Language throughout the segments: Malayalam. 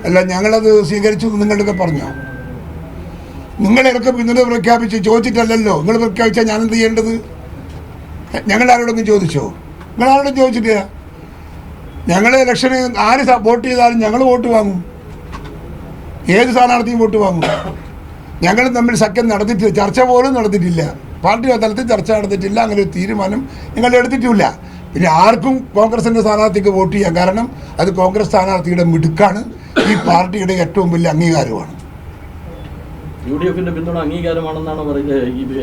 അല്ല ഞങ്ങളത് സ്വീകരിച്ചു നിങ്ങളൊക്കെ പറഞ്ഞോ? നിങ്ങളൊക്കെ പിന്തുണ പ്രഖ്യാപിച്ച് ചോദിച്ചിട്ടല്ലല്ലോ. നിങ്ങൾ പ്രഖ്യാപിച്ചാൽ ഞാൻ എന്ത് ചെയ്യേണ്ടത്? ഞങ്ങളാരോടൊന്നും ചോദിച്ചോ? നിങ്ങളാരോടും ചോദിച്ചിട്ടില്ല. ഞങ്ങൾ ഇലക്ഷന് ആര് വോട്ട് ചെയ്താലും ഞങ്ങൾ വോട്ട് വാങ്ങും. ഏത് സ്ഥാനാർത്ഥിയും വോട്ട് വാങ്ങും. ഞങ്ങൾ തമ്മിൽ സഖ്യം നടത്തിയിട്ടില്ല, ചർച്ച പോലും നടത്തിയിട്ടില്ല. പാർട്ടി തലത്തിൽ ചർച്ച നടത്തിയിട്ടില്ല. അങ്ങനെ ഒരു തീരുമാനം ഞങ്ങൾ എടുത്തിട്ടില്ല. പിന്നെ ആർക്കും കോൺഗ്രസിൻ്റെ സ്ഥാനാർത്ഥിക്ക് വോട്ട് ചെയ്യാം. കാരണം അത് കോൺഗ്രസ് സ്ഥാനാർത്ഥിയുടെ മിടുക്കാണ്, ഈ പാർട്ടിയുടെ ഏറ്റവും വലിയ അംഗീകാരമാണ്. UDFന്റെ പിന്തുണ അംഗീകാരമാണെന്നാണോ പറയുന്നത്?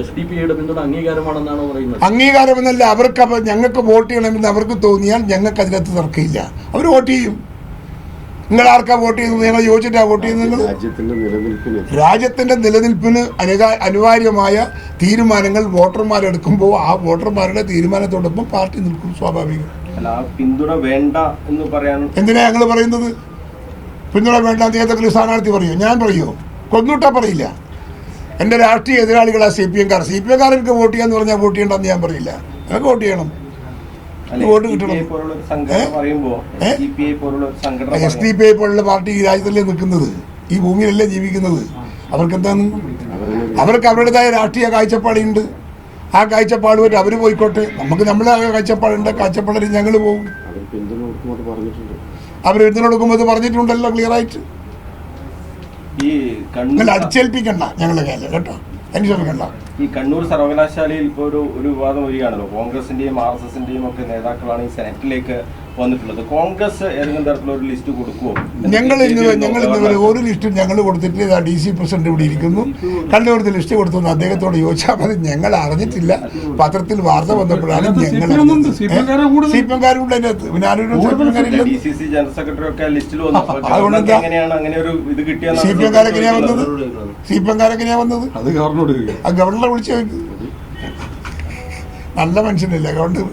SDP-യുടെ പിന്തുണ അംഗീകാരമാണെന്നാണോ പറയുന്നത്? അംഗീകാരമെന്നല്ല, അവർക്ക് ഞങ്ങൾക്ക് വോട്ട് ചെയ്യണമെന്ന് അവർക്ക് തോന്നിയാൽ ഞങ്ങൾക്ക് അതിനകത്ത് തർക്കമില്ല. അവർ വോട്ട് ചെയ്യും. നിങ്ങൾ ആർക്കാ വോട്ട് ചെയ്യുന്നത്? ഞങ്ങൾ ചോദിച്ചിട്ടാ വോട്ട് ചെയ്യുന്നത്. രാജ്യത്തിന്റെ നിലനിൽപ്പിന് അനിവാര്യമായ തീരുമാനങ്ങൾ വോട്ടർമാരെടുക്കുമ്പോൾ ആ വോട്ടർമാരുടെ തീരുമാനത്തോടൊപ്പം പാർട്ടി നിൽക്കും. സ്വാഭാവികം. പിന്തുണ വേണ്ട എന്ന് പറയാൻ എന്തിനാ ഞങ്ങൾ പറയുന്നത്? പിന്തുണ വേണ്ട ഏതെങ്കിലും സ്ഥാനാർത്ഥി പറയോ? ഞാൻ പറയോ? കൊന്നൂട്ടാ പറയില്ല. എൻ്റെ രാഷ്ട്രീയ എതിരാളികളാ CPM-കാർ. CPM-കാർ എനിക്ക് വോട്ട് ചെയ്യാന്ന് പറഞ്ഞാൽ വോട്ട് ചെയ്യണ്ടെന്ന് ഞാൻ പറയില്ല. ഞങ്ങൾക്ക് വോട്ട് ചെയ്യണം, വോട്ട് കിട്ടണം. SDPI പോലുള്ള പാർട്ടി ഈ രാജ്യത്തല്ലേ നിൽക്കുന്നത്, ഈ ഭൂമിയിലല്ലേ ജീവിക്കുന്നത്. അവർക്കെന്താണ്? അവർക്ക് അവരുടേതായ രാഷ്ട്രീയ കാഴ്ചപ്പാടുണ്ട്. ആ കാഴ്ചപ്പാടുമായിട്ട് അവർ പോയിക്കോട്ടെ. നമുക്ക് നമ്മളെ കാഴ്ചപ്പാടുണ്ട്. കാഴ്ചപ്പാടിൽ ഞങ്ങൾ പോകും. അവർ പിന്തുണ കൊടുക്കുമ്പോൾ പറഞ്ഞിട്ടുണ്ടല്ലോ ക്ലിയറായിട്ട്. നിങ്ങൾ അടിച്ചേൽപ്പിക്കണ്ട ഞങ്ങളുടെ കയ്യിൽ കേട്ടോ. അനുസരിക്കണ്ട. ഈ കണ്ണൂർ സർവകലാശാലയിൽ ഇപ്പോൾ ഒരു വിവാദം വരികയാണല്ലോ. കോൺഗ്രസിന്റെയും RSSന്റെയും ഒക്കെ നേതാക്കളാണ് ഈ സെനറ്റിലേക്ക് വന്നിട്ടുള്ളത്. കോൺഗ്രസ് ഏതെങ്കിലും തരത്തിലുള്ള ഒരു ലിസ്റ്റ് കൊടുക്കുമോ? ഞങ്ങൾ ഇന്നുവരെ ഒരു ലിസ്റ്റും ഞങ്ങൾ കൊടുത്തിട്ടില്ല. DC പ്രസിഡന്റ് ഇവിടെ ഇരിക്കുന്നു. കണ്ണൂരത്തെ ലിസ്റ്റ് കൊടുത്തു അദ്ദേഹത്തോട് ചോദിച്ചാൽ മതി. ഞങ്ങൾ അറിഞ്ഞിട്ടില്ല. പത്രത്തിൽ വാർത്ത വന്നപ്പോഴാണ് ഞങ്ങൾ CPM-കാരും കൂടെ അതിനകത്ത്. പിന്നെ ആരും DCC ജനറൽ സെക്രട്ടറി ഒക്കെ ലിസ്റ്റിൽ വന്നു. അതുകൊണ്ട് എങ്ങനെയാണ് അങ്ങനെ ഒരു ഇത് കിട്ടിയത്? CPM-കാരെങ്ങനെയാ വന്നത്? അത് ഗവർണറെ വിളിച്ചു ചോദിക്കും. നല്ല മനുഷ്യനല്ലേ ഗവർണർ.